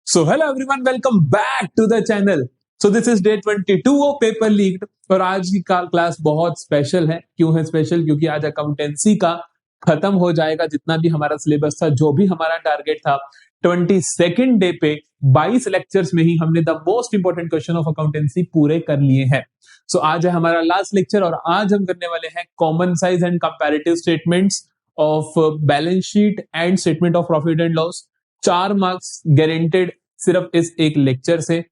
So hello everyone, welcome back to the channel. So this is day 22 of paper leaked और आज की class बहुत special है। क्यों है स्पेशल? क्योंकि आज अकाउंटेंसी का खत्म हो जाएगा जितना भी हमारा सिलेबस था, जो भी हमारा टारगेट था। 22nd डे पे 22 लेक्चर्स में ही हमने the most important question of accountancy पूरे कर लिए हैं। सो आज है हमारा लास्ट लेक्चर और आज हम करने वाले हैं common size and comparative statements of balance sheet and statement of profit and loss. 4 marks guaranteed सिर्फ इस एक लेक्चर से।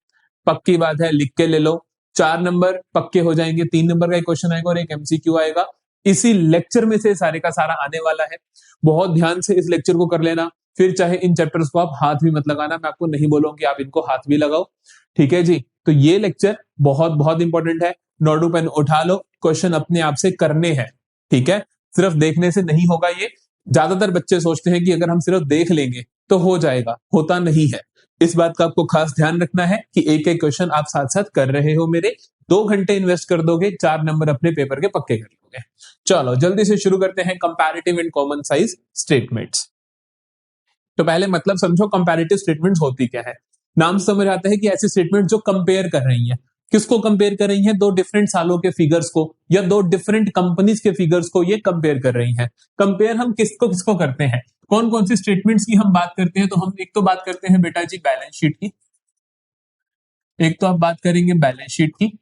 पक्की बात है, लिख के ले लो। 4 नंबर पक्के हो जाएंगे, 3 नंबर का एक क्वेश्चन आएगा और एक एमसीक्यू आएगा। इसी लेक्चर में से सारे का सारा आने वाला है। बहुत ध्यान से इस लेक्चर को कर लेना, फिर चाहे इन चैप्टर्स को आप हाथ भी मत लगाना। मैं आपको नहीं बोलूंगा कि आप इनको हाथ भी लगाओ, ठीक है जी। तो ये लेक्चर बहुत बहुत इंपॉर्टेंट है। नोटू पेन उठा लो, क्वेश्चन अपने आप से करने हैं, ठीक है। सिर्फ देखने से नहीं होगा ये। ज्यादातर बच्चे सोचते हैं कि अगर हम सिर्फ देख लेंगे तो हो जाएगा, होता नहीं है। इस बात का आपको खास ध्यान रखना है कि एक एक क्वेश्चन आप साथ साथ कर रहे हो मेरे। 2 घंटे इन्वेस्ट कर दोगे, 4 नंबर अपने पेपर के पक्के कर लोगे। चलो जल्दी से शुरू करते हैं comparative and common size statements. तो पहले मतलब समझो कंपैरेटिव स्टेटमेंट्स होती क्या है। नाम से समझ आता है कि ऐसी स्टेटमेंट जो कंपेयर कर रही है। किसको कंपेयर कर रही है? 2 डिफरेंट सालों के फिगर्स को या 2 डिफरेंट कंपनीज के फिगर्स को ये कंपेयर कर रही है। कंपेयर हम किसको किसको करते हैं? कौन कौन सी स्टेटमेंट्स की हम बात करते हैं? तो हम एक तो बात करते हैं बेटा जी बैलेंस शीट की, एक तो आप बात करेंगे बैलेंस शीट की,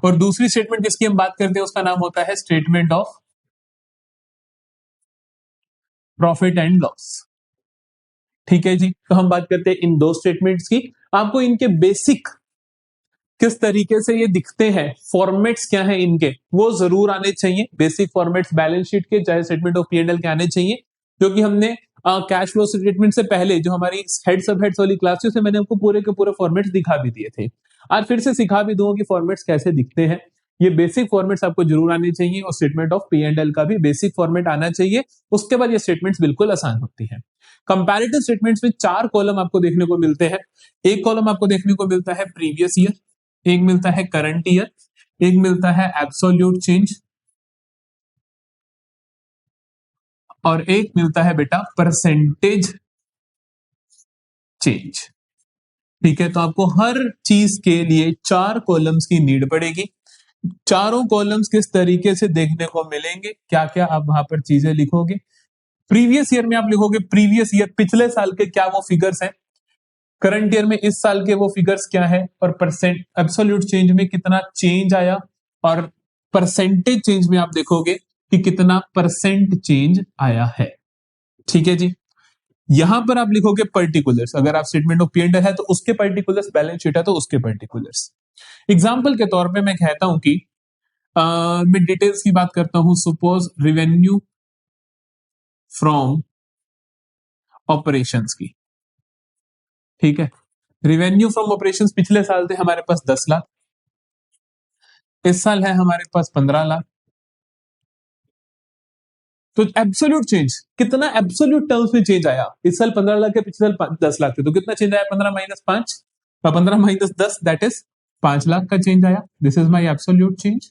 और दूसरी स्टेटमेंट किसकी हम बात करते हैं उसका नाम होता है statement of profit and loss, ठीक है जी। तो हम बात करते हैं इन 2 स्टेटमेंट्स की। आपको इनके बेसिक किस तरीके से ये दिखते हैं, फॉर्मेट्स क्या है इनके, वो जरूर आने चाहिए। बेसिक फॉर्मेट्स बैलेंस शीट के चाहे स्टेटमेंट ऑफ पी&एल के आने चाहिए, क्योंकि हमने कैश फ्लो स्टेटमेंट से पहले जो हमारी हेड सब हेड्स वाली क्लास थी उसमें मैंने आपको पूरे के पूरे फॉर्मेट्स दिखा भी दिए थे। आज फिर से सिखा भी दूंगा कि फॉर्मेट्स कैसे दिखते हैं। ये बेसिक फॉर्मेट्स आपको जरूर आने चाहिए और स्टेटमेंट ऑफ पी&एल का भी बेसिक फॉर्मेट आना चाहिए। उसके बाद ये स्टेटमेंट्स बिल्कुल आसान होती है। कंपैरेटिव स्टेटमेंट्स में 4 कॉलम आपको देखने को मिलते हैं। एक कॉलम आपको देखने को मिलता है प्रीवियस ईयर, एक मिलता है करंट ईयर, एक मिलता है एब्सोल्यूट चेंज, और एक मिलता है बेटा परसेंटेज चेंज, ठीक है। तो आपको हर चीज के लिए 4 कॉलम्स की नीड पड़ेगी। चारों कॉलम्स किस तरीके से देखने को मिलेंगे, क्या क्या आप वहां पर चीजें लिखोगे। प्रीवियस ईयर में आप लिखोगे प्रीवियस ईयर पिछले साल के क्या वो फिगर्स हैं, करंट ईयर में इस साल के वो फिगर्स क्या है, और परसेंट एब्सोल्यूट चेंज में कितना चेंज आया, और परसेंटेज चेंज में आप देखोगे कि कितना परसेंट चेंज आया है, ठीक है जी। यहां पर आप लिखोगे पर्टिकुलर्स, अगर आप स्टेटमेंट ऑफ पी&एल है तो उसके पर्टिकुलर्स, बैलेंस शीट है तो उसके पर्टिकुलर्स। एग्जाम्पल के तौर पे मैं कहता हूं कि मैं डिटेल्स की बात करता हूं। सपोज रेवेन्यू फ्रॉम ऑपरेशंस की, ठीक है। रेवेन्यू फ्रॉम ऑपरेशंस पिछले साल थे हमारे पास 10 लाख, इस साल है हमारे पास 15 लाख। तो एब्सोल्यूट चेंज कितना, एब्सोल्यूट टर्म्स में चेंज आया। इस साल 15 लाख है, पिछले साल 10 लाख थे, तो कितना चेंज आया? 15 minus 5, 15 minus 10 that is 5 lakh का चेंज आया। This is my absolute change.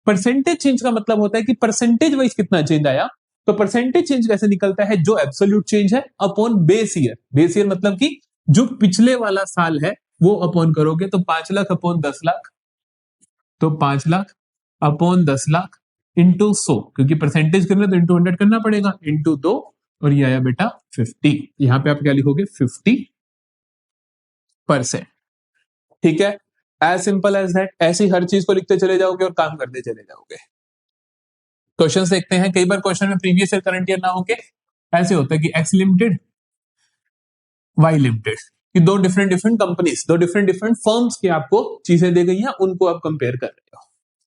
Percentage change का मतलब होता है कि परसेंटेज वाइज कितना चेंज आया। तो परसेंटेज चेंज कैसे निकलता है? जो एब्सोल्यूट चेंज है upon base year. Base year मतलब कि जो पिछले वाला साल है वो अपॉन करोगे, तो 5 लाख अपॉन 10 लाख, तो 5 लाख अपॉन 10 लाख इंटू 100, क्योंकि परसेंटेज करना तो इंटू 100 करना पड़ेगा, इंटू 2, और ये आया बेटा 50। यहां पे आप क्या लिखोगे? 50%, ठीक है। As simple as that. ऐसी हर चीज को लिखते चले जाओगे और काम करते चले जाओगे। क्वेश्चन देखते हैं। कई बार क्वेश्चन में प्रीवियस ईयर करंट ईयर ना होके ऐसे होता है कि एक्स लिमिटेड वाई लिमिटेड, कि 2 different different companies, 2 different different firms की आपको चीजें दी गई हैं, उनको आप कंपेयर कर रहे हो।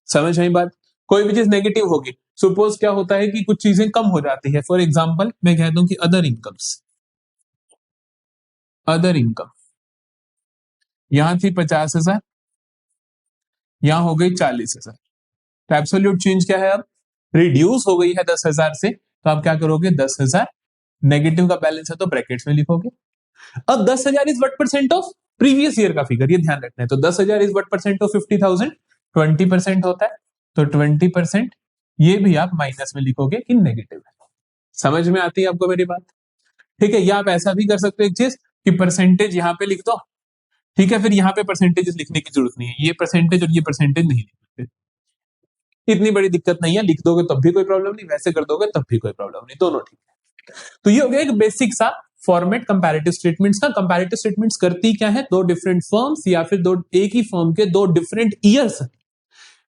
समझ आई बात? कोई भी चीज नेगेटिव होगी, सपोज क्या होता है कि कुछ चीजें कम हो जाती है। फॉर एग्जाम्पल मैं कहता हूं कि अदर इनकम्स, अदर इनकम यहां थी 50,000, यहां हो गई 40,000। तो एब्सोल्यूट चेंज क्या है? अब रिड्यूस हो गई है 10,000 से, तो आप क्या करोगे? 10,000 नेगेटिव का बैलेंस है तो ब्रैकेट्स में लिखोगे। अब 10,000 is what percent of previous year का फिगर, ये ध्यान रखना है। तो 10,000 इज व्हाट परसेंट ऑफ 50,000, 20% होता है, तो 20% ये भी आप माइनस में लिखोगे कि नेगेटिव है। समझ में आती है आपको मेरी बात? ठीक है। या आप ऐसा भी कर सकते हो एक चीज, कि परसेंटेज यहां पे लिख दो, ठीक है, फिर यहाँ पे परसेंटेज लिखने की जरूरत नहीं है, ये परसेंटेज और ये परसेंटेज नहीं लिखते, इतनी बड़ी दिक्कत नहीं है, लिख दोगे तब भी कोई प्रॉब्लम नहीं, वैसे कर दोगे तब भी कोई प्रॉब्लम नहीं, दोनों ठीक है। तो ये हो गया एक बेसिक सा फॉर्मेट कंपैरेटिव स्टेटमेंट्स का। कंपैरेटिव स्टेटमेंट्स करती क्या है, दो डिफरेंट फर्म्स या फिर दो एक ही फर्म के दो डिफरेंट ईयर्स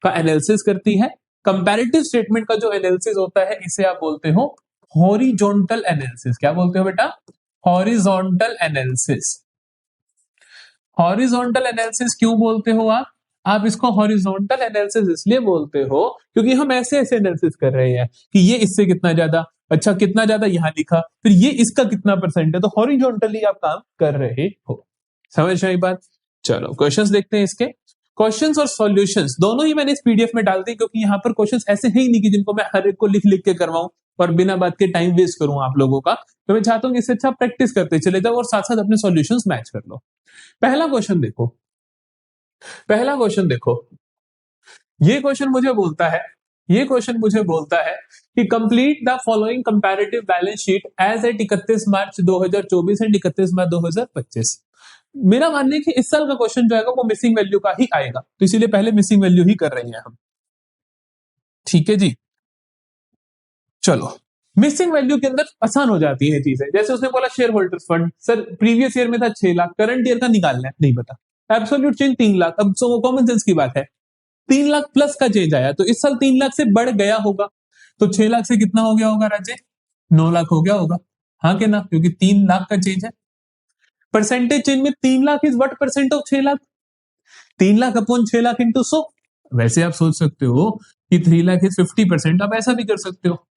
का एनालिसिस करती है। कंपैरेटिव स्टेटमेंट का जो एनालिसिस होता है इसे आप बोलते हो हॉरिजॉन्टल एनालिसिस। क्या बोलते हो बेटा, हॉरिजॉन्टल एनालिसिस। हॉरिजॉन्टल एनालिसिस क्यों बोलते हो आप इसको हॉरिजॉन्टल एनालिसिस इसलिए बोलते हो क्योंकि हम ऐसे ऐसे एनालिसिस कर रहे हैं कि ये इससे कितना ज्यादा, अच्छा कितना ज्यादा यहां लिखा, फिर ये इसका कितना परसेंट है, तो हॉरिजॉन्टली आप काम कर रहे हो। समझ आई बात। चलो क्वेश्चंस देखते हैं इसके। क्वेश्चंस और सॉल्यूशंस दोनों ही मैंने इस पीडीएफ में डाल दी, क्योंकि यहाँ पर क्वेश्चंस ऐसे है ही नहीं कि जिनको मैं हर एक को लिख लिख के करवाऊं और बिना बात के टाइम वेस्ट करूं आप लोगों का। तो मैं चाहता हूं इससे अच्छा प्रैक्टिस करते चले जाओ और साथ साथ अपने सॉल्यूशंस मैच कर लो। पहला क्वेश्चन देखो, पहला क्वेश्चन देखो, ये क्वेश्चन मुझे बोलता है, ये क्वेश्चन मुझे बोलता है कि complete the following comparative balance sheet as at 31 March 2024 and 31 March 2025। मेरा मानना है कि इस साल का क्वेश्चन जो आएगा वो मिसिंग वैल्यू का ही आएगा, तो इसीलिए पहले मिसिंग वैल्यू ही कर रहे हैं हम। ठीक है जी, चलो मिसिंग वैल्यू के अंदर आसान हो जाती है चीजें। जैसे उसने बोला share holders fund, sir previous year में था 6 लाख, करंट ईयर का निकालना है, नहीं पता। एब्सोल्यूट चेंज 3 लाख, अब सो कॉमन सेंस की बात है, 3 लाख प्लस का चेंज आया, तो इस साल 3 लाख से बढ़ गया होगा, तो 6 लाख से कितना हो गया होगा राजे, 9 लाख हो गया होगा, हाँ के ना, क्योंकि 3 लाख का चेंज है। परसेंटेज चेंज में 3 lakh is what percent of 6 lakh, 3 lakh upon 6 lakh into 100। वैसे आप सोच सकते हो कि 3 लाख इज 50%, आप ऐसा भी कर सकते हो,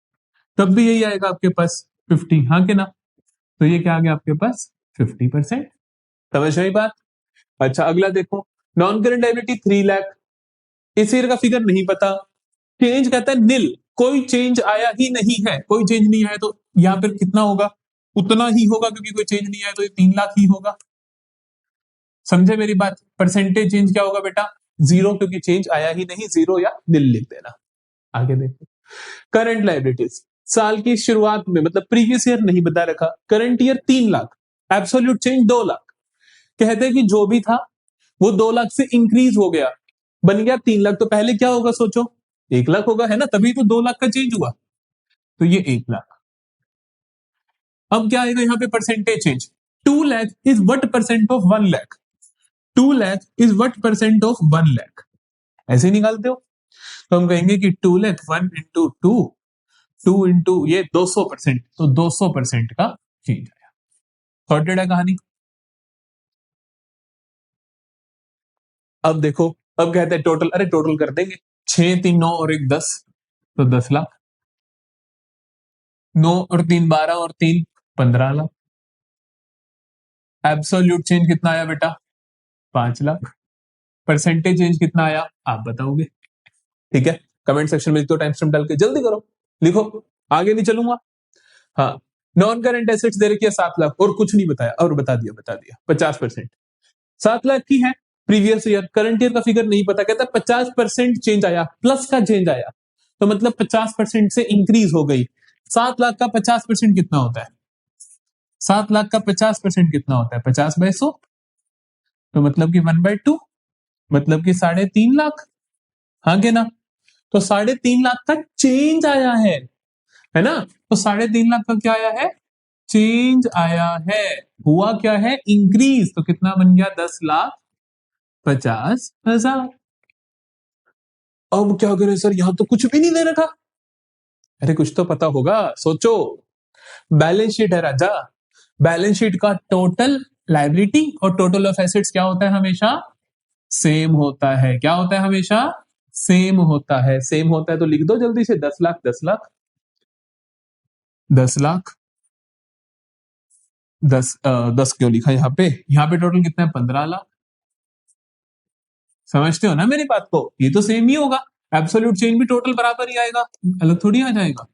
तब भी यही आएगा आपके पास 50, हाँ के ना, तो ये क्या आ गया आपके पास 50%। समझ रही बात। अच्छा अगला देखो, नॉन करंट लायबिलिटी 3 लाख, इस ईयर का फिगर नहीं पता, चेंज कहता है नील, कोई चेंज आया ही नहीं है, कोई चेंज नहीं आया, तो यहां पर कितना होगा, उतना ही होगा, क्योंकि कोई चेंज नहीं आया तो ये 3 लाख ही होगा। समझे मेरी बात। परसेंटेज चेंज क्या होगा बेटा, 0, क्योंकि चेंज आया ही नहीं, 0 या नील लिख देना। आगे देखो, करंट लायबिलिटीज साल की शुरुआत में, मतलब प्रीवियस ईयर नहीं बता रखा, current year 3 lakh, absolute change 2 lakh. कहते हैं कि जो भी था वो 2 लाख से इंक्रीज हो गया, बन गया 3 लाख, तो पहले क्या होगा सोचो, 1 लाख होगा, है ना, तभी तो 2 लाख का चेंज हुआ, तो ये 1 लाख। अब क्या आएगा यहाँ पे percentage change, 2 lakh is what percent of 1 lakh, 2 lakh is what percent of 1 lakh, ऐसे निकालते हो। तो हम कहेंगे कि 2 लाख 1 इंटू 2 इंटू ये 200%, तो 200% का चेंज आया। सॉर्टेड है कहानी। अब देखो, अब कहते हैं टोटल, अरे टोटल कर देंगे, 6 3 9 और 1 10, तो 10 लाख, 9 और 3 12 और 3 15 लाख। एब्सोल्यूट चेंज कितना आया बेटा, 5 लाख। परसेंटेज चेंज कितना आया आप बताओगे, ठीक है, कमेंट सेक्शन में तो टाइम स्टैम्प डाल के जल्दी करो, लिखो, आगे नहीं चलूंगा। हाँ, नॉन करंट एसेट्स दे रखी है 7 लाख, और कुछ नहीं बताया, और बता दिया 50%, 7 लाख की है प्रीवियस ईयर, करंट ईयर का फिगर नहीं पता, कहता है 50% चेंज आया, प्लस का चेंज आया, तो मतलब 50% से इंक्रीज हो गई। 7 लाख का 50% कितना होता है, 7 लाख का 50% कितना होता है, 50/100, तो मतलब कि 1/2, मतलब कि 3.5 लाख, हाँ के ना, तो 3.5 लाख का चेंज आया है ना, तो 3.5 लाख का क्या आया है, चेंज आया है, हुआ क्या है, इंक्रीज, तो कितना बन गया, 10,50,000। अब क्या करें सर, यहां तो कुछ भी नहीं दे रखा, अरे कुछ तो पता होगा, सोचो, बैलेंस शीट है राजा, बैलेंस शीट का टोटल लायबिलिटी और टोटल ऑफ एसेट्स क्या होता है, हमेशा सेम होता है, क्या होता है, हमेशा सेम होता है, सेम होता है, तो लिख दो जल्दी से 10 लाख 10 लाख 10 लाख 10 क्यों लिखा यहाँ पे, टोटल कितना है, 15 लाख। समझते हो ना मेरी बात को, ये तो सेम ही होगा, एब्सोल्यूट चेंज भी टोटल बराबर ही आएगा, अलग थोड़ी आ जाएगा,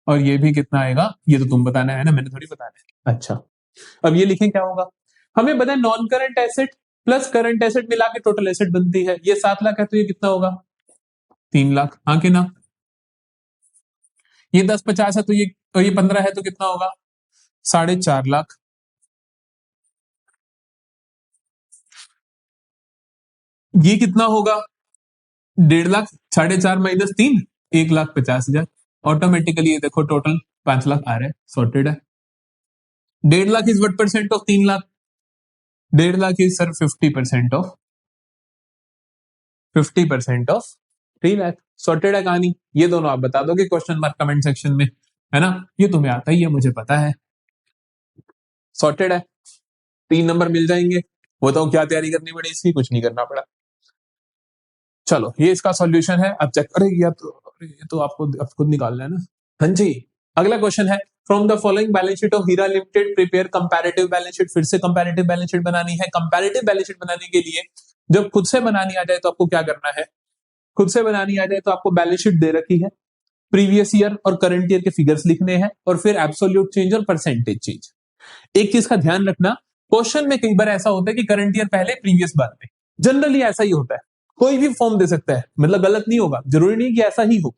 और ये भी कितना आएगा, ये तो तुम बताना है ना, मैंने थोड़ी बताना है। अच्छा अब ये लिखें क्या होगा, हमें पता है non current asset plus current asset मिला के टोटल एसेट बनती है, ये 7 लाख है, तो ये कितना होगा, 3 लाख, हाँ के ना, ये 10 50 है, तो ये 15 है, तो कितना होगा, 4.5 लाख। ये कितना होगा? 1.5 लाख, 4.5 माइनस 3, 1,50,000। ऑटोमेटिकली ये देखो टोटल 5 लाख आ रहा है, सॉर्टेड है। 1.5 lakh is what percent of 3 lakh? 1.5 lakh is sir 50% of 3 lakh. Sorted है कहानी। ये दोनों आप बता दोगे क्वेश्चन मार्क कमेंट सेक्शन में, है ना? ये तुम्हें आता ही है, मुझे पता है। सॉर्टेड है, 3 नंबर मिल जाएंगे। बताओ क्या तैयारी करनी पड़ी इसकी? कुछ नहीं करना पड़ा। चलो ये इसका सॉल्यूशन है, अब चेक करें। ये तो आपको खुद निकालना है ना। हाँ जी, अगला क्वेश्चन है, from the following balance sheet of Hira limited prepare comparative balance sheet. फिर से कंपैरेटिव बैलेंस शीट बनानी है। कंपैरेटिव बैलेंस शीट बनाने के लिए जब खुद से बनानी आ जाए तो आपको क्या करना है? खुद से बनानी आ जाए तो आपको बैलेंस शीट दे रखी है, प्रीवियस ईयर और करंट ईयर के फिगर्स लिखने हैं, और फिर एब्सोल्यूट चेंज और परसेंटेज चेंज। एक चीज का ध्यान रखना, क्वेश्चन में कई बार ऐसा होता है कि करंट ईयर पहले प्रीवियस बाद में, जनरली ऐसा ही होता है। कोई भी फॉर्म दे सकता है, मतलब गलत नहीं होगा, जरूरी नहीं कि ऐसा ही हो।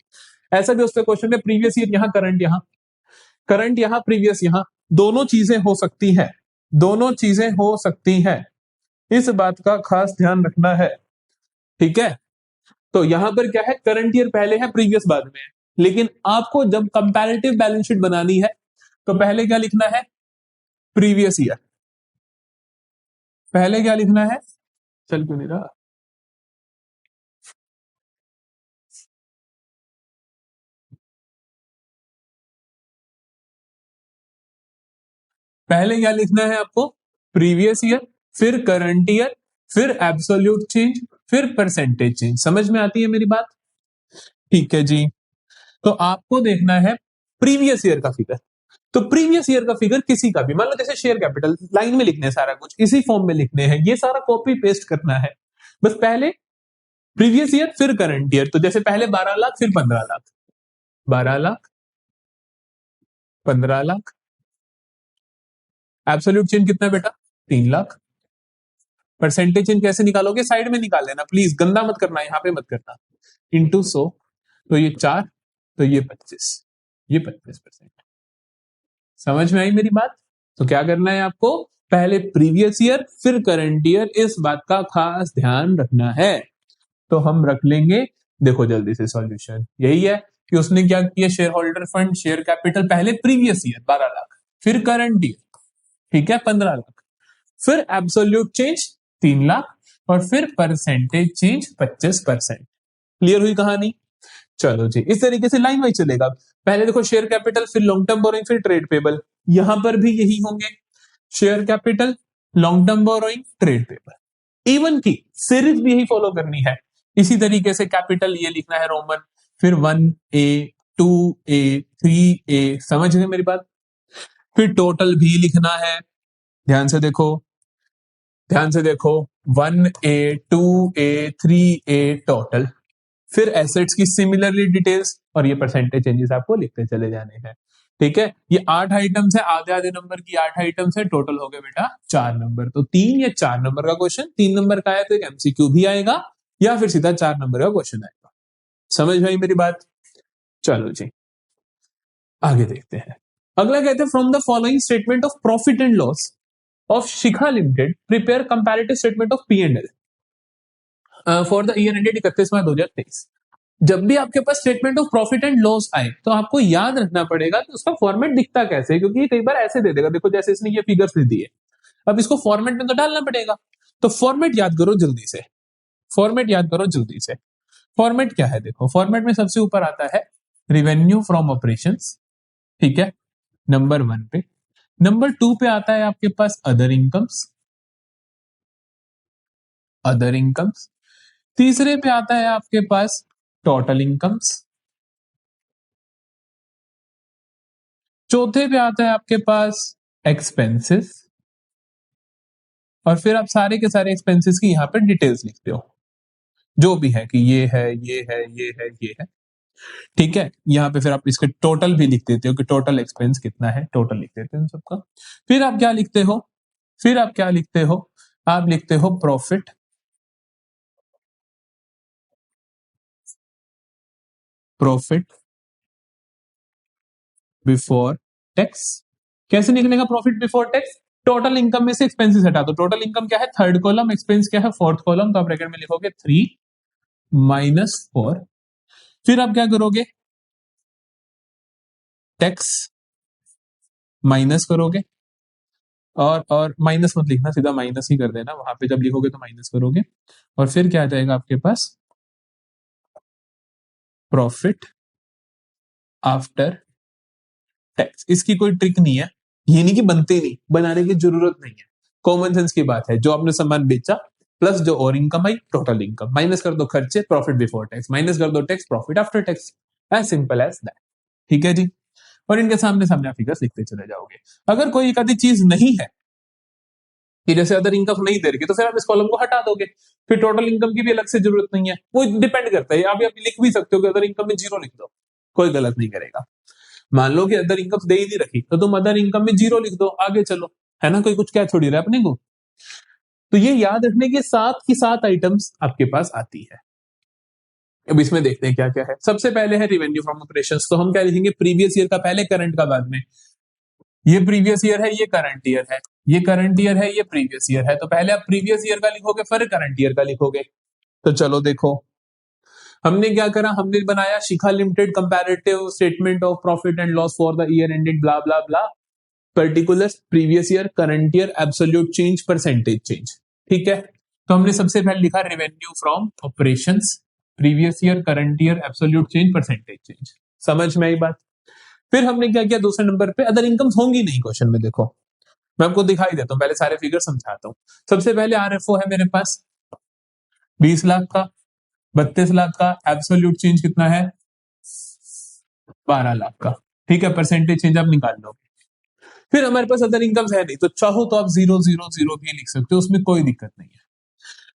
ऐसा भी उसके क्वेश्चन में प्रीवियस ईयर यहां, करंट यहां, करंट यहां, प्रीवियस यहां, दोनों चीजें हो सकती है, दोनों चीजें हो सकती हैं। इस बात का खास ध्यान रखना है, ठीक है? तो यहां पर क्या है, करंट ईयर पहले है, प्रीवियस बाद में है। लेकिन आपको जब कंपैरेटिव बैलेंस शीट बनानी है तो पहले क्या लिखना है? Previous year. पहले क्या लिखना है? चल क्यों नहीं रहा? पहले क्या लिखना है आपको? प्रीवियस ईयर, फिर करंट ईयर, फिर एब्सोल्यूट चेंज, फिर परसेंटेज चेंज। समझ में आती है मेरी बात? ठीक है जी। तो आपको देखना है प्रीवियस ईयर का फिगर। तो प्रीवियस ईयर का फिगर किसी का भी, मान लो जैसे शेयर कैपिटल, लाइन में लिखने हैं, सारा कुछ इसी फॉर्म में लिखने हैं, ये सारा कॉपी पेस्ट करना है। बस पहले प्रीवियस ईयर फिर करंट ईयर, तो जैसे पहले 12 लाख फिर 15 लाख, 12 लाख, 15 लाख। एब्सोल्यूट चेंज कितना है बेटा? 3 लाख। परसेंटेज चेंज कैसे निकालोगे? साइड में निकाल लेना प्लीज, गंदा मत करना, यहां पे मत करना। इंटू 100, तो ये 4, तो ये 25, ये 25%। समझ में आई मेरी बात? तो क्या करना है आपको? पहले प्रीवियस ईयर फिर करंट ईयर, इस बात का खास ध्यान रखना है। तो हम रख लेंगे, देखो जल्दी से सॉल्यूशन यही है कि उसने क्या किया, share holder fund share capital पहले प्रीवियस ईयर 12 लाख, फिर करंट ईयर, ठीक है, 15 लाख, फिर एब्सोल्यूट चेंज 3 लाख, और फिर परसेंटेज चेंज 25%। क्लियर हुई कहानी? चलो जी, इस तरीके से लाइन वाइज चलेगा। पहले देखो शेयर कैपिटल, फिर लॉन्ग टर्म बोरोइंग, फिर ट्रेड पेबल। यहां पर भी यही होंगे, share capital, long term borrowing, trade payable. Even की सीरीज भी यही फॉलो करनी है। इसी तरीके से कैपिटल ये लिखना है रोमन, फिर 1A, 2A, 3A। समझ गए मेरी बात? फिर टोटल भी लिखना है। ध्यान से देखो, ध्यान से देखो, 1A, 2A, 3A टोटल। फिर एसेट्स की सिमिलरली डिटेल्स, और ये परसेंटेज चेंजेस आपको लिखते चले जाने हैं। ठीक है, ये 8 आइटम्स है, आधे आधे नंबर की 8 आइटम्स है, टोटल हो गए बेटा 4 नंबर। तो 3 या 4 नंबर का क्वेश्चन, 3 नंबर का आया तो एक एमसीक्यू भी आएगा, या फिर सीधा 4 नंबर का क्वेश्चन आएगा। समझ में आई मेरी बात? चलो जी, आगे देखते हैं। अगला कहते हैं, from the following statement of profit and loss of Shikha limited prepare comparative statement of P&L for the year ended 31 March 2023। जब भी आपके पास statement of profit and loss आए तो आपको याद रखना पड़ेगा कि उसका फॉर्मेट दिखता कैसे है, क्योंकि ये कई बार ऐसे दे देगा, देखो जैसे इसने ये फिगर्स दे दिए, अब इसको फॉर्मेट में तो डालना पड़ेगा। तो फॉर्मेट याद करो जल्दी से, फॉर्मेट याद करो जल्दी से। फॉर्मेट क्या है? देखो फॉर्मेट में सबसे ऊपर आता है रिवेन्यू फ्रॉम ऑपरेशंस, ठीक है, नंबर 1 पे। नंबर 2 पे आता है आपके पास अदर इनकम्स, अदर इनकम्स। तीसरे पे आता है आपके पास टोटल इनकम्स। चौथे पे आता है आपके पास एक्सपेंसेस। और फिर आप सारे के सारे एक्सपेंसेस की यहां पर डिटेल्स लिखते हो, जो भी है कि ये है, ये है, ये है, ये है। ठीक है, यहाँ पे फिर आप इसके टोटल भी लिख देते हो कि टोटल एक्सपेंस कितना है, टोटल लिख देते हो इन सबका। फिर आप क्या लिखते हो? फिर आप क्या लिखते हो? आप लिखते हो प्रॉफिट, प्रॉफिट बिफोर टैक्स। कैसे निकलेगा profit before tax? Total income में से एक्सपेंसेस हटा दो। टोटल इनकम क्या है? थर्ड कॉलम, एक्सपेंस क्या है? Fourth column. तो आप ब्रैकेट में लिखोगे 3 माइनस 4। फिर आप क्या करोगे? टैक्स माइनस करोगे, और माइनस मत लिखना, सीधा माइनस ही कर देना, वहां पे जब लिखोगे तो माइनस करोगे। और फिर क्या आ जाएगा आपके पास? Profit after tax. इसकी कोई ट्रिक नहीं है, ये नहीं कि बनते नहीं, बनाने की जरूरत नहीं है, कॉमन सेंस की बात है। जो आपने सामान बेचा प्लस जो और इनकम आई, टोटल इनकम माइनस कर दो खर्चे, प्रॉफिट बिफोर टैक्स, माइनस कर दो tax, profit after tax. As simple as that. ठीक है जी। और इनके सामने सामने आप फिगर्स लिखते चले जाओगे। अगर कोई एक आधी चीज नहीं है कि जैसे अदर इनकम नहीं दे रही, तो फिर आप इस कॉलम को हटा दोगे, फिर टोटल इनकम की भी अलग से जरूरत नहीं है। वो डिपेंड करता है, आप लिख भी सकते हो कि अदर इनकम में 0 लिख दो, कोई गलत नहीं करेगा। मान लो कि अदर इनकम दे ही नहीं रखी, तो तुम अदर इनकम में 0 लिख दो, आगे चलो, है ना, कोई कुछ क्या छोड़ी रहा है अपने को। तो ये याद रखने के साथ की सात आइटम्स आपके पास आती है। अब इसमें देखते हैं क्या क्या है। सबसे पहले है रेवेन्यू फ्रॉम ऑपरेशंस। तो हम क्या लिखेंगे? प्रीवियस ईयर का पहले, करंट का बाद में। ये प्रीवियस ईयर है, ये करंट ईयर है, ये करंट ईयर है, ये प्रीवियस ईयर है। तो पहले आप प्रीवियस ईयर का लिखोगे, फिर करंट ईयर का लिखोगे। तो चलो देखो, हमने क्या करा? हमने बनाया Shikha limited comparative statement of profit and loss for the year ended blah blah blah, particular previous year, current year, absolute change, percentage change. ठीक है। तो हमने सबसे पहले लिखा revenue from operations, previous year, current year, absolute change, percentage change. समझ में आई बात? फिर हमने क्या किया? दूसरे नंबर पे अदर इनकम्स होंगी नहीं क्वेश्चन में। देखो मैं आपको दिखाई देता हूं, पहले सारे फिगर समझाता हूं। सबसे पहले आरएफओ है मेरे पास 20 लाख का, 32 लाख का, एब्सोल्यूट चेंज कितना है? 12 लाख का। ठीक है, परसेंटेज चेंज आप निकाल लो। फिर हमारे पास अदर इनकम्स है नहीं, तो चाहो तो आप 0 0 0 भी लिख सकते हो, उसमें कोई दिक्कत नहीं है।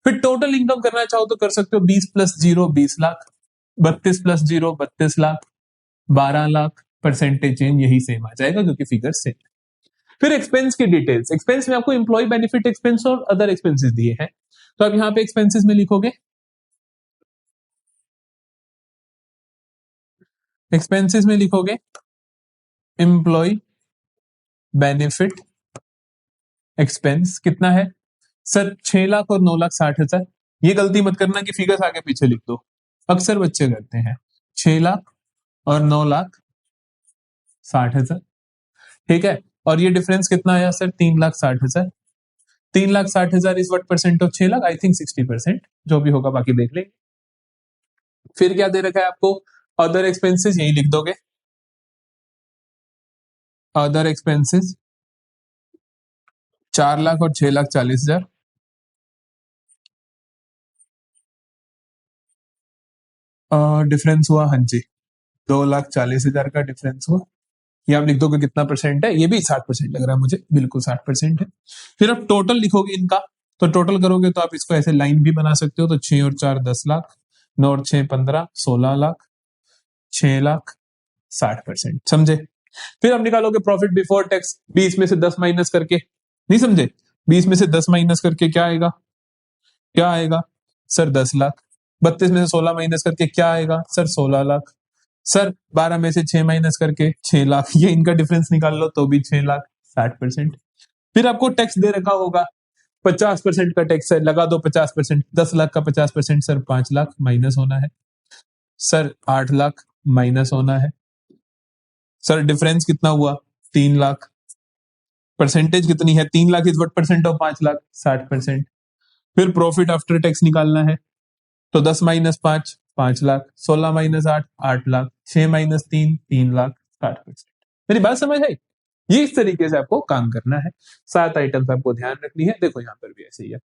फिर टोटल इनकम करना चाहो तो कर सकते हो, 20 plus 0 20 lakh, 32 plus 0 32 lakh, 12 lakh, percentage change यही सेम आ जाएगा क्योंकि फिगर सेम। फिर एक्सपेंस की डिटेल्स। एक्सपेंस में आपको एम्प्लॉय बेनिफिट एक्सपेंस और अदर एक्सपेंसेस दिए हैं, तो आप यहां पे एक्सपेंसेस में लिखोगे, एक्सपेंसेस में लिखोगे एम्प्लॉय बेनिफिट एक्सपेंस कितना है सर? 6 लाख और 9,60,000। ये गलती मत करना कि फिगर्स आगे पीछे लिख दो, अक्सर बच्चे करते हैं। 6 लाख और 9,60,000। ठीक है, और ये डिफरेंस कितना आया sir? 3,60,000। 3,60,000 is what percent of 6 lakh? I think 60%, जो भी होगा बाकी देख लेंगे। फिर क्या दे रखा है आपको? अदर एक्सपेंसेस, यही लिख दोगे, अदर एक्सपेंसेस 4 लाख और 6,40,000। डिफरेंस हुआ, हाँ जी, 2,40,000 का डिफरेंस हुआ। ये आप लिख दोगे कितना परसेंट है? ये भी 60% लग रहा है मुझे, बिल्कुल 60% है। फिर आप टोटल लिखोगे इनका, तो टोटल करोगे तो आप इसको ऐसे लाइन भी बना सकते हो। तो 6 और 4 10 लाख, 9 और 6 15, 16 लाख, 6 लाख, 60%। समझे? फिर आप निकालोगे प्रॉफिट बिफोर टैक्स, 20 में से 10 माइनस करके। नहीं समझे? 20 में से 10 माइनस करके क्या आएगा? क्या आएगा सर? 10 लाख। 32 में से 16 माइनस करके क्या आएगा सर? 16 लाख। सर 12 में से 6 माइनस करके 6 लाख, ये इनका डिफरेंस निकाल लो तो भी 6 लाख, 60%। फिर आपको टैक्स दे रखा होगा, 50% का टैक्स है, लगा दो 50%। 10 लाख का 50% सर 5 लाख माइनस होना है, सर 8 लाख माइनस होना है। सर डिफरेंस कितना हुआ? 3 लाख। परसेंटेज कितनी है? 3 lakh is what percent of 5 lakh? 60%। फिर प्रॉफिट आफ्टर टैक्स निकालना है, तो 10 minus 5 5 lakh, 16 minus 8 8 lakh, 6 minus 3 3 lakh, 60%। मेरी बात समझ आई? ये इस तरीके से आपको काम करना है। 7 आइटम्स आपको ध्यान रखनी है। देखो यहाँ पर भी ऐसे ही है।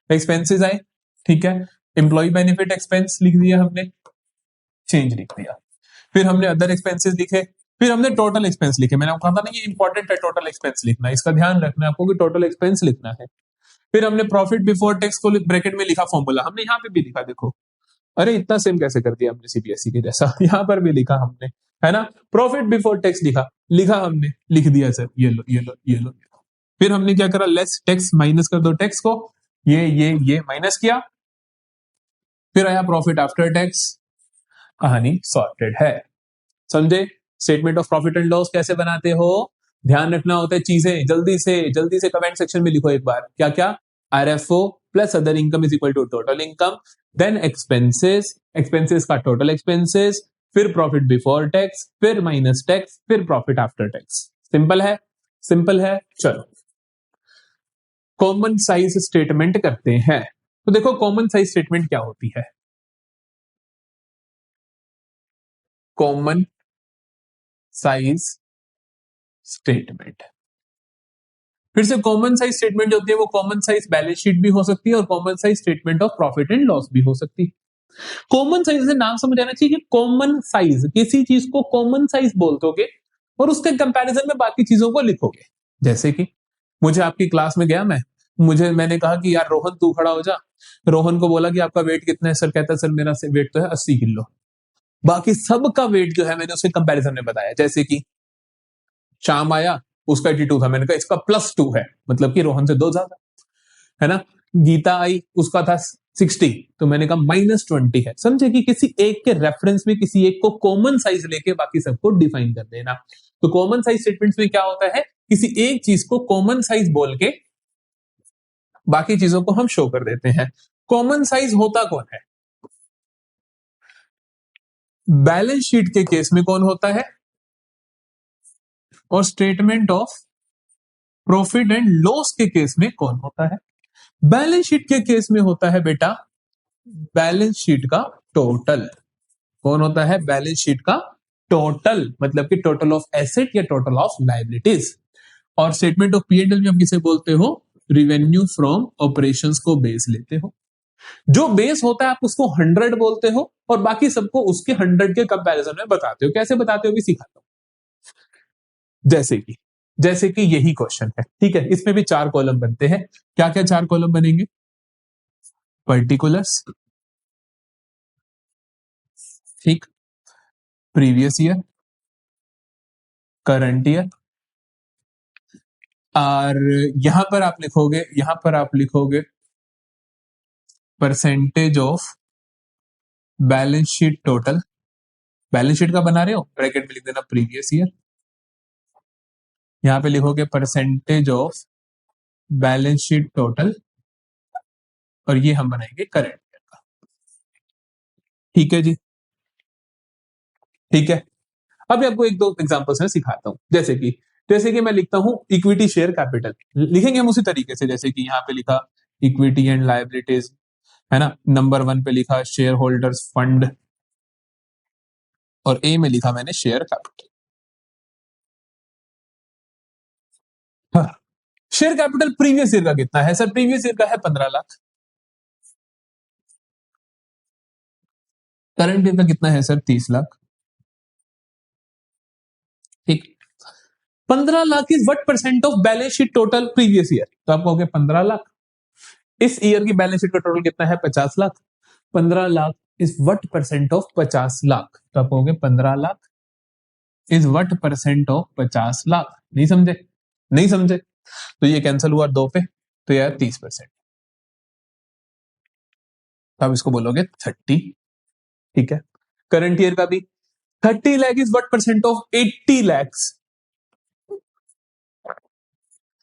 एक्सपेंसेस आए, ठीक है, एम्प्लॉय बेनिफिट एक्सपेंस लिख दिया हमने, चेंज लिख दिया। फिर हमने अदर एक्सपेंसेस लिखे, फिर हमने टोटल एक्सपेंस लिखे। मैंने आपको कहा था ना, ये इंपॉर्टेंट है टोटल एक्सपेंस लिखना, इसका ध्यान रखना है आपको कि टोटल एक्सपेंस लिखना है। फिर हमने प्रॉफिट बिफोर टैक्स को ब्रैकेट में लिखा, फॉर्मूला हमने यहाँ पे भी लिखा। देखो, अरे इतना सेम कैसे कर दिया हमने सीबीएसई के जैसा, यहाँ पर भी लिखा हमने, है ना। प्रॉफिट बिफोर टैक्स लिखा, लिखा हमने, लिख दिया सर, ये लो ये लो ये लो। फिर हमने क्या करा? लेस टैक्स, माइनस कर दो टैक्स को, ये माइनस किया। फिर आया प्रॉफिट आफ्टर टैक्स, कहानी सॉर्टेड है। समझे? Statement of profit and loss कैसे बनाते हो? ध्यान रखना होता है चीजें, जल्दी से कमेंट सेक्शन में लिखो एक बार, क्या क्या, RFO plus other income is equal to total income, then expenses, expenses का टोटल एक्सपेंसेस, फिर प्रॉफिट बिफोर टैक्स, फिर माइनस टैक्स, फिर प्रॉफिट आफ्टर टैक्स। सिंपल है, सिंपल है। चलो कॉमन साइज स्टेटमेंट करते हैं। तो देखो कॉमन साइज स्टेटमेंट क्या होती है। कॉमन साइज स्टेटमेंट, फिर से कॉमन साइज स्टेटमेंट जो होती है वो कॉमन साइज बैलेंस शीट भी हो सकती है और common size statement of profit and loss भी हो सकती है। कॉमन साइज से नाम समझ आना चाहिए कि कॉमन साइज, किसी चीज को कॉमन साइज बोल दोगे और उसके कंपैरिजन में बाकी चीजों को लिखोगे। जैसे कि मुझे आपकी क्लास में गया, मैंने कहा कि यार रोहन तू खड़ा हो जा। रोहन को बोला कि आपका वेट कितना है, सर कहता है सर मेरा वेट तो है 80 किलो। बाकी सबका वेट जो है मैंने उसके कंपैरिजन में बताया। जैसे कि शाम आया, उसका 82 था, मैंने कहा इसका +2 है, मतलब कि रोहन से 2 ज्यादा है ना। गीता आई, उसका था 60, तो मैंने कहा -20 है। समझे कि किसी एक के रेफरेंस में किसी एक को कॉमन साइज लेके बाकी सबको डिफाइन कर देना। तो कॉमन साइज स्टेटमेंट्स में क्या होता है, किसी एक चीज को कॉमन साइज बोल के बाकी चीजों को हम शो कर देते हैं। कॉमन साइज होता कौन है, बैलेंस शीट के केस में कौन होता है, और statement of profit and loss के केस में कौन होता है। बैलेंस शीट के केस में होता है बेटा बैलेंस शीट का टोटल। कौन होता है, बैलेंस शीट का टोटल, मतलब कि टोटल ऑफ एसेट या टोटल ऑफ लाइबिलिटीज। और statement of P and L में हम किसे बोलते हो, रिवेन्यू फ्रॉम ऑपरेशंस को बेस लेते हो। जो बेस होता है आप उसको 100 बोलते हो और बाकी सबको उसके 100 के कंपैरिजन में बताते हो। कैसे बताते हो भी सिखाता हूं। जैसे कि यही क्वेश्चन है, ठीक है, इसमें भी 4 कॉलम बनते हैं। क्या क्या 4 कॉलम बनेंगे, पर्टिकुलर्स, ठीक, प्रीवियस ईयर, करंट ईयर, और यहां पर आप लिखोगे percentage of balance sheet total. Balance sheet का बना रहे हो, ब्रैकेट में लिख देना प्रीवियस ईयर। यहां पे लिखोगे percentage of balance sheet total, और ये हम बनाएंगे करंट ईयर का। ठीक है जी, ठीक है। अब आपको एक दो एग्जांपल्स में सिखाता हूं। जैसे कि मैं लिखता हूं इक्विटी शेयर कैपिटल, लिखेंगे हम उसी तरीके से। जैसे कि यहां पे लिखा इक्विटी एंड लायबिलिटीज, है ना। नंबर 1 पे लिखा शेयर होल्डर्स फंड, और ए में लिखा मैंने शेयर कैपिटल। हाँ, शेयर कैपिटल प्रीवियस ईयर का कितना है सर, प्रीवियस ईयर का है 15 लाख। करंट ईयर का कितना है सर, 30 लाख। ठीक, 15 lakh is what percent of balance sheet total previous year, तो आप कहोगे 15 लाख। इस ईयर की बैलेंस शीट का टोटल कितना है, 50 lakh. 15 lakh is what percent of 50 lakh, तो आप कहोगे 15 lakh is what percent of 50 lakh. नहीं समझे, नहीं समझे, तो ये कैंसिल हुआ 2 पे, तो यार 30%, तो आप इसको बोलोगे 30। ठीक है, करंट ईयर का भी 30 lakh is what percent of 80 lakhs.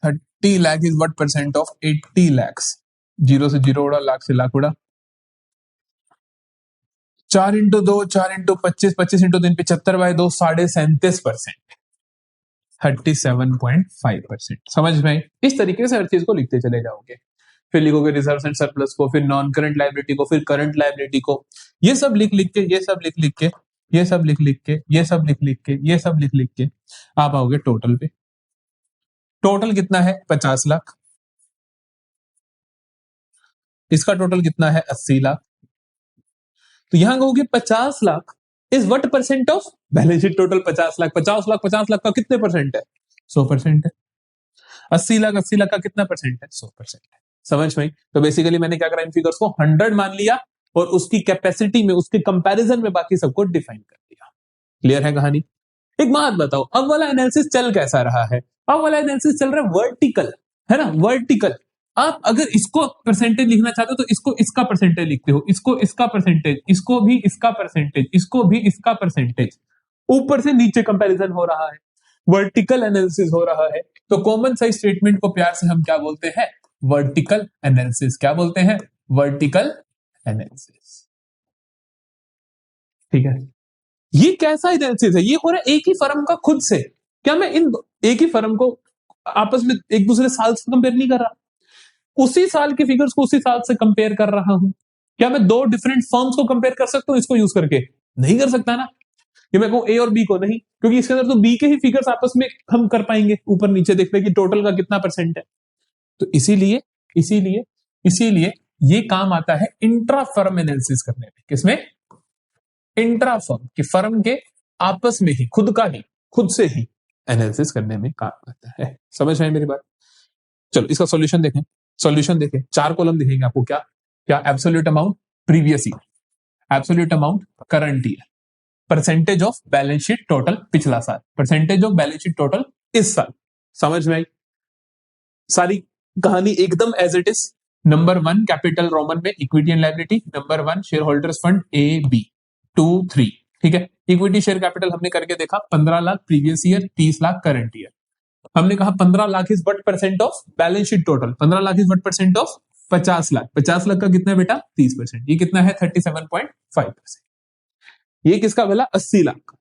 30 lakh is what percent of 80 lakhs. 0 से 0 उड़ा, लाख से लाख उड़ा। 4x2 4x25, 25x3 75/2 37%, 37.5%। समझ में आई? इस तरीके से हर चीज को लिखते चले जाओगे। फिर लिखोगे रिजर्व एंड सरप्लस को, फिर नॉन करंट लाइबिलिटी को, फिर करंट लाइबिलिटी को। ये सब लिख लिख के, ये सब लिख लिख के, ये सब लिख लिख के, ये सब लिख लिख के, ये सब लिख लिख के आप आओगे टोटल पे। टोटल कितना है, 50 लाख। इसका टोटल कितना है, 80 लाख। तो यहां कहोगे 50 lakh is what percent of balance sheet total 50 lakh. 50 lakh का कितने परसेंट है, 100% है। 80 लाख का कितना परसेंट है, 100% है। समझ में? तो बेसिकली मैंने क्या करा, इन फिगर्स को 100 मान लिया और उसकी कैपेसिटी में, उसके कंपैरिजन में बाकी सबको डिफाइन कर दिया। क्लियर है कहानी? एक बात बताओ, अब वाला एनालिसिस चल कैसा रहा है? अब वाला एनालिसिस चल रहा है वर्टिकल, है ना, वर्टिकल। आप अगर इसको परसेंटेज लिखना चाहते हो तो इसको इसका परसेंटेज लिखते हो, इसको इसका परसेंटेज, इसको भी इसका परसेंटेज, इसको भी इसका परसेंटेज। ऊपर से नीचे कंपैरिजन हो रहा है। वर्टिकल एनालिसिस हो रहा है। तो कॉमन साइज स्टेटमेंट को प्यार से हम क्या बोलते हैं? Vertical analysis. क्या बोलते हैं? Vertical analysis. ठीक है, ये कैसा एनालिसिस है? ये हो रहा है एक ही फर्म का खुद से। क्या मैं एक ही फर्म को आपस में एक दूसरे साल से कंपेयर नहीं कर रहा, उसी साल के फिगर्स को उसी साल से कंपेयर कर रहा हूं। क्या मैं दो डिफरेंट फर्म्स को कंपेयर कर सकता हूं इसको यूज करके? नहीं कर सकता ना। कि मैं कहूं ए और बी को, नहीं, क्योंकि इसके अंदर तो बी के ही फिगर्स आपस में हम कर पाएंगे, ऊपर नीचे देखते कि टोटल का कितना परसेंट है। तो इसीलिए इसीलिए इसीलिए ये काम आता है इंट्रा फर्म एनालिसिस करने में। किसमें? इंट्रा फर्म, कि फर्म के आपस में ही, खुद से ही एनालिसिस करने में काम आता है। समझ रहे हैं मेरी बात? चलो इसका सॉल्यूशन देखें। सॉल्यूशन देखें, 4 कॉलम दिखेंगे आपको। क्या क्या? Absolute amount previous year, absolute amount current year, percentage of balance sheet total पिछला साल, percentage of balance sheet total इस साल। समझ में आई? सारी कहानी एकदम as it is. Number 1 capital roman में equity and liability, number 1 share holders fund A B 2 3। ठीक है, इक्विटी शेयर कैपिटल हमने करके देखा 15 lakh previous year, 30 lakh current year. हमने कहा 15 lakh is what percent of balance sheet total, 15 lakh is what percent of 50 lakh, 50 lakh का कितना है बेटा? 30%। ये कितना है? 37.5%। ये किसका भला? 80 लाख।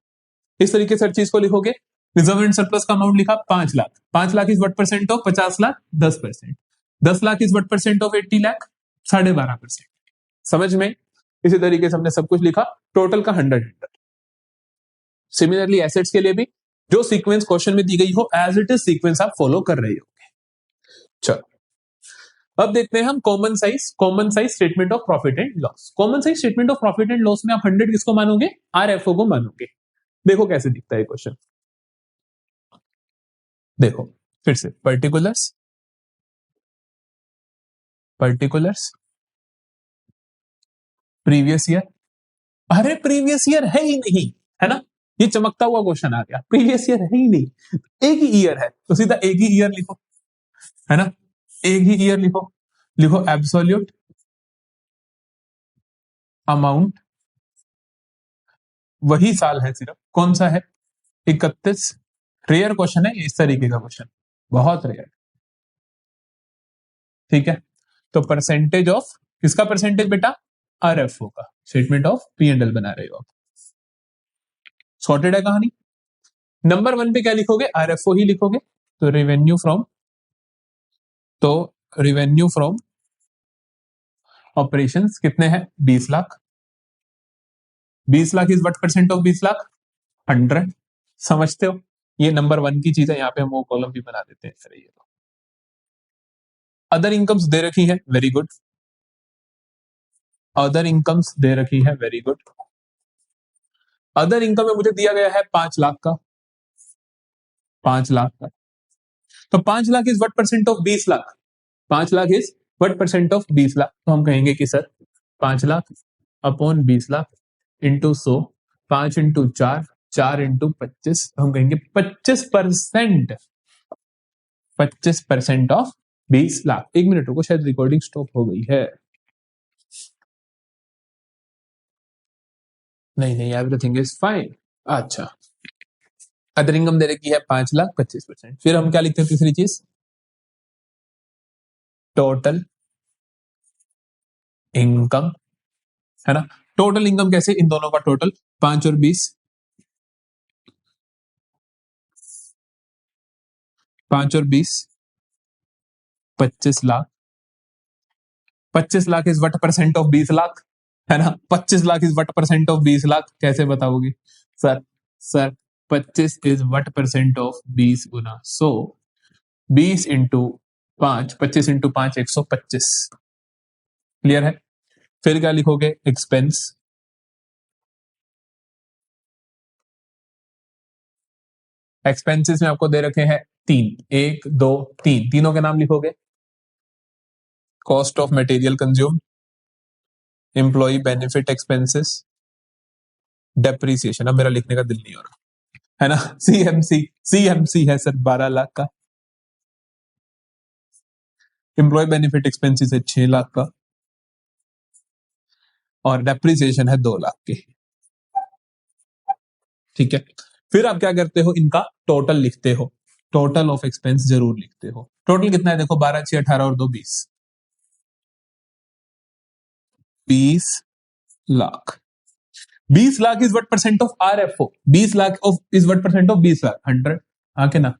इस तरीके से हर चीज को लिखोगे। रिजर्व एंड सरप्लस का अमाउंट लिखा 5 lakh, 5 lakh is what percent of 50 lakh? 10%। 10 lakh is what percent of 80 lakh? 12.5%। समझ में? इसी तरीके से हमने सब कुछ लिखा, टोटल का 100। सिमिलरली एसेट्स के लिए भी जो सीक्वेंस क्वेश्चन में दी गई हो, एज इट इज सीक्वेंस आप फॉलो कर रहे होगे। चलो अब देखते हैं हम common size statement of profit and loss. Common size statement of profit and loss में आप 100 किसको मानोगे? आरएफओ को मानोगे। देखो कैसे दिखता है क्वेश्चन। देखो फिर से, पर्टिकुलर्स प्रीवियस ईयर। अरे प्रीवियस ईयर है ही नहीं, है ना? ये चमकता हुआ क्वेश्चन आ गया, प्रीवियस ईयर है ही नहीं, एक ही ईयर है, तो सीधा एक ही ईयर लिखो, है ना? एक ही ईयर लिखो। लिखो एब्सोल्यूट अमाउंट, वही साल है सिर्फ, कौन सा है? 31। रेयर क्वेश्चन है इस तरीके का क्वेश्चन, बहुत रेयर। ठीक है, तो परसेंटेज ऑफ, किसका परसेंटेज बेटा? आरएफओ का। Statement of P and L बना रहे हो आप। सॉर्टेड है कहानी। नंबर 1 पे क्या लिखोगे? आरएफओ ही लिखोगे। तो रिवेन्यू फ्रॉम ऑपरेशंस कितने हैं? 20 lakh. 20 lakh is what percent of 20 lakh? 100। समझते हो? ये नंबर 1 की चीज है, यहाँ पे हम वो कॉलम भी बना देते हैं। सही है। अदर इनकम्स दे रखी है, वेरी गुड। अदर इनकम्स दे रखी है, वेरी गुड। अदर इनकम में मुझे दिया गया है 5 लाख का, 5 लाख का। तो 5 lakh is what percent of 20 lakh? 5 lakh is what percent of 20 lakh? तो हम कहेंगे कि sir 5 lakh upon 20 lakh into 100, 5 into 4, 4 into 25, तो हम कहेंगे 25%, 25% ऑफ 20 लाख। 1 मिनट रुको, शायद रिकॉर्डिंग स्टॉप हो गई है। नहीं, एवरीथिंग इज फाइन। अच्छा, अदर इनकम दे रखी है 5 लाख, 25%। फिर हम क्या लिखते हैं? तीसरी चीज, टोटल इनकम, है ना? टोटल इनकम कैसे? इन दोनों का टोटल, 5 और 20, 5 और 20 25 lakh. 25 lakh is what percent of 20 lakh? है ना? 25 lakh is what percent of 20 lakh? कैसे बताओगे sir? Sir 25 is what percent of 20 Guna 100, 20 into 5, 25 into 5 125। Clear है? फिर क्या लिखोगे? एक्सपेंस। एक्सपेंसेस में आपको दे रखे हैं 3, 1 2 3, तीनों के नाम लिखोगे। Cost of material consume, employ benefit expenses, depreciation. अब मेरा लिखने का दिल नहीं हो रहा, है ना? सीएमसी है सर 12 लाख का। एम्प्लॉय बेनिफिट एक्सपेंसेस है 6 लाख का, और डेप्रीसिएशन है 2 लाख के। ठीक है, फिर आप क्या करते हो, इनका टोटल लिखते हो, टोटल ऑफ एक्सपेंस जरूर लिखते हो। टोटल कितना है देखो, 12 6 18 और 2 20, 20 lakh. 20 lakh is what percent of RFO, 20 lakh of is what percent of 20 lakh, 100। हाँ के ना,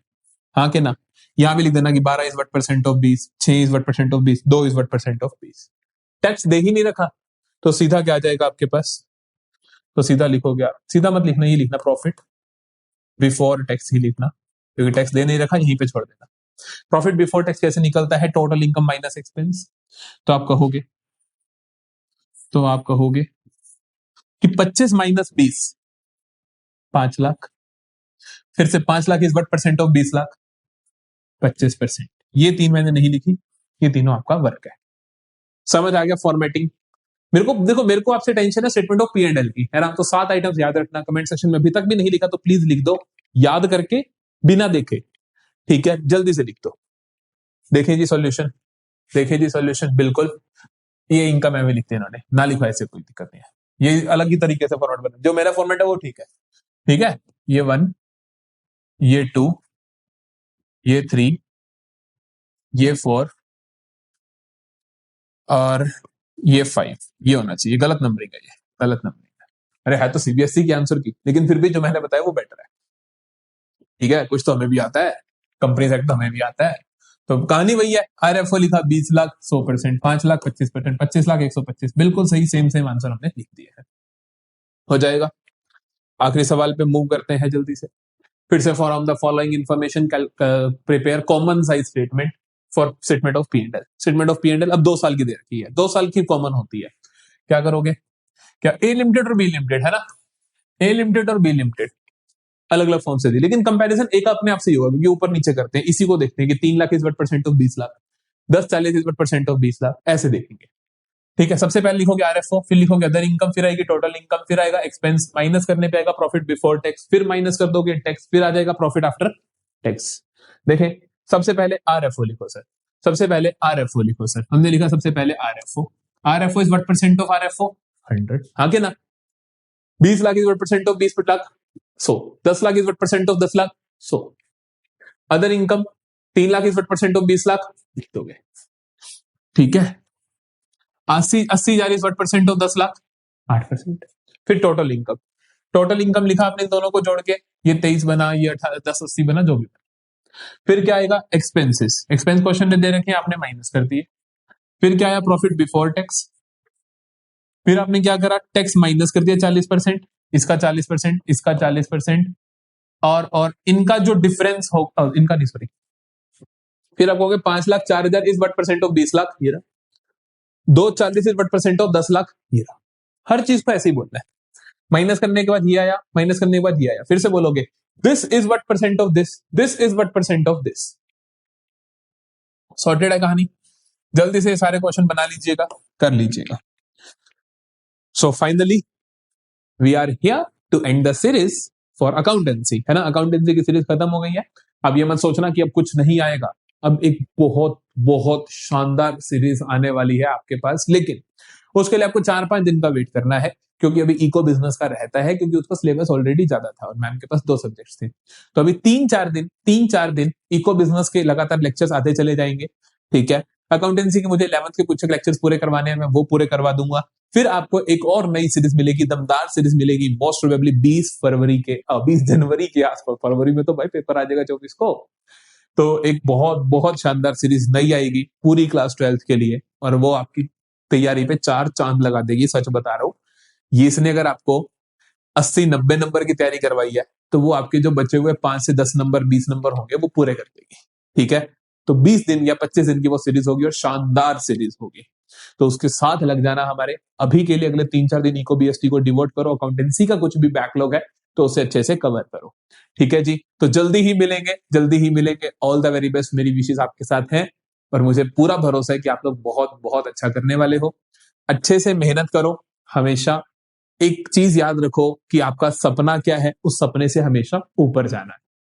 हाँ के ना। यहां भी लिख देना कि 12 is what percent of 20, 6 is what percent of 20, 2 is what percent of 20। Tax दे ही नहीं रखा, तो सीधा क्या आ जाएगा आपके पास, तो सीधा लिखोगे आप, सीधा मत लिखना, ये लिखना प्रॉफिट बिफोर टैक्स ही लिखना, क्योंकि टैक्स दे नहीं रखा, यहीं पे छोड़ देना। प्रॉफिट बिफोर टैक्स कैसे निकलता है, टोटल इनकम माइनस एक्सपेंस। तो आप कहोगे, तो आप कहोगे कि 25 माइनस 20 5 लाख, फिर से 5 lakh is what percent of 20 lakh, 25%। ये तीन मैंने नहीं लिखी, ये तीनों आपका वर्क है। समझ आ गया फॉर्मेटिंग। मेरे को देखो, मेरे को आपसे टेंशन है statement of P and L की, है ना। तो 7 आइटम्स याद रखना, कमेंट सेक्शन में अभी तक भी नहीं लिखा तो प्लीज लिख दो, याद करके बिना देखे, ठीक है, जल्दी से लिख दो। देखें जी सॉल्यूशन, देखें जी सॉल्यूशन, बिल्कुल ये इनकम में लिखते हैं इन्होंने, ना लिखो ऐसे कोई दिक्कत नहीं है, ये अलग ही तरीके से फॉर्मेट बना, जो मेरा फॉर्मेट है वो ठीक है, ठीक है। ये 1, ये 2, ये 3, ये 4 और ये 5, ये होना चाहिए। गलत नंबरिंग है, ये गलत नंबरिंग है। अरे है तो सीबीएसई के आंसर की, लेकिन फिर भी जो मैंने बताया वो बेटर है, ठीक है। कुछ तो हमें भी आता है, कंपनीज एक्ट तो हमें भी आता है। तो कहानी वही है, आरएफओ लिखा 20 लाख 100%, 5 लाख 25%, 25 लाख 125, बिल्कुल सही, सेम सेम आंसर हमने लिख दिया है, हो जाएगा। आखिरी सवाल पे मूव करते हैं जल्दी से। फिर से for the following information prepare common size statement for statement of P and L. Statement of P and L अब 2 साल की दे रखी है, 2 साल की कॉमन होती है। क्या करोगे, क्या ए लिमिटेड और बी लिमिटेड है ना, ए लिमिटेड और बी लिमिटेड अलग अलग फॉर्म से दी, लेकिन कंपैरिजन एक अपने आप से ही होगा, क्योंकि ऊपर नीचे करते हैं। इसी को देखते हैं कि 3 lakh is what percent of 20 lakh, 10 40 is what percent of 20 lakh, ऐसे देखेंगे, ठीक है। सबसे पहले लिखोगे आरएफओ, फिर लिखोगे अदर इनकम, फिर आएगी टोटल इनकम, फिर आएगा एक्सपेंस, माइनस करने पे आएगा प्रॉफिट बिफोर टैक्स, फिर माइनस कर दोगे टैक्स, फिर आ जाएगा प्रॉफिट आफ्टर टैक्स। देखें, सबसे पहले आरएफओ लिखो सर, सबसे पहले आरएफओ लिखो सर। हमने लिखा सबसे पहले RFO, RFO is what percent of RFO, 100। हाँ के ना, 20 lakh is what percent of 20 lakh, 100। 10 lakh is what percent of 10 lakh, 100। Other income 3 lakh is what percent of 20 lakh, लिख दोगे, ठीक है। 80,000 is what percent of 10 lakh, 8%। फिर टोटल इनकम, टोटल इनकम लिखा आपने दोनों को जोड़ के, ये 23 बना, ये 18 10 80 बना, जो भी बना। फिर क्या आएगा, एक्सपेंसेस, एक्सपेंस क्वेश्चन में दे रखे हैं, आपने माइनस कर दिए। फिर क्या आया, प्रॉफिट बिफोर टैक्स। फिर आपने क्या करा, टैक्स माइनस कर दिया 40%, इसका 40%, इसका 40%, और इनका जो डिफरेंस हो, इनका नहीं सॉरी, फिर आप कहोगे 5 lakh 4,000 is what percent of 20 lakh, ये रहा। 240 is what percent of 10 lakh, ये रहा। हर चीज को ऐसे ही बोलना है, माइनस करने के बाद ये आया, माइनस करने के बाद ये आया, फिर से बोलोगे this is what percent of this, this is what percent of this. Sorted है कहानी। जल्दी से सारे क्वेश्चन बना लीजिएगा, कर लीजिएगा। So finally we are here to end the series for accountancy, है ना। अकाउंटेंसी की सीरीज खत्म हो गई है। अब ये मत सोचना कि अब कुछ नहीं आएगा, अब एक बहुत बहुत शानदार सीरीज आने वाली है आपके पास, लेकिन उसके लिए आपको 4-5 दिन का वेट करना है, क्योंकि अभी इको बिजनेस का रहता है, क्योंकि उसका सिलेबस ऑलरेडी ज्यादा था और मैम के पास 2 सब्जेक्ट्स थे। तो अभी 3-4 दिन इको बिजनेस के लगातार लेक्चर्स आते चले जाएंगे, ठीक है। अकाउंटेंसी के मुझे 11th के कुछ लेक्चर्स पूरे करवाने हैं, मैं वो पूरे करवा दूंगा। फिर आपको एक और नई सीरीज मिलेगी, दमदार सीरीज मिलेगी, मोस्ट प्रोबेबली 20 जनवरी के आसपास। फरवरी में तो भाई पेपर आ जाएगा 24 को। तो एक बहुत बहुत शानदार सीरीज नई आएगी पूरी क्लास 12th के लिए, और वो आपकी तैयारी पे 4 चांद लगा देगी, सच बता रहा हूं। ये इसने अगर आपको 80-90 नंबर की तैयारी करवाई है, तो वो आपके जो बचे हुए 5 से 10 नंबर 20 नंबर होंगे वो पूरे कर देगी, ठीक है। तो 20 दिन या 25 दिन की वो सीरीज होगी और शानदार सीरीज होगी, तो उसके साथ लग जाना हमारे। अभी के लिए अगले 3-4 दिन इको बीएसटी को डिवोट करो, अकाउंटेंसी का कुछ भी बैकलॉग है तो उसे अच्छे से कवर करो, ठीक है जी। तो जल्दी ही मिलेंगे, जल्दी ही मिलेंगे। ऑल द वेरी बेस्ट, मेरी विशेष आपके साथ हैं, और मुझे पूरा भरोसा है कि आप लोग बहुत बहुत अच्छा करने वाले हो। अच्छे से मेहनत करो, हमेशा एक चीज याद रखो कि आपका सपना क्या है, उस सपने से हमेशा ऊपर जाना है।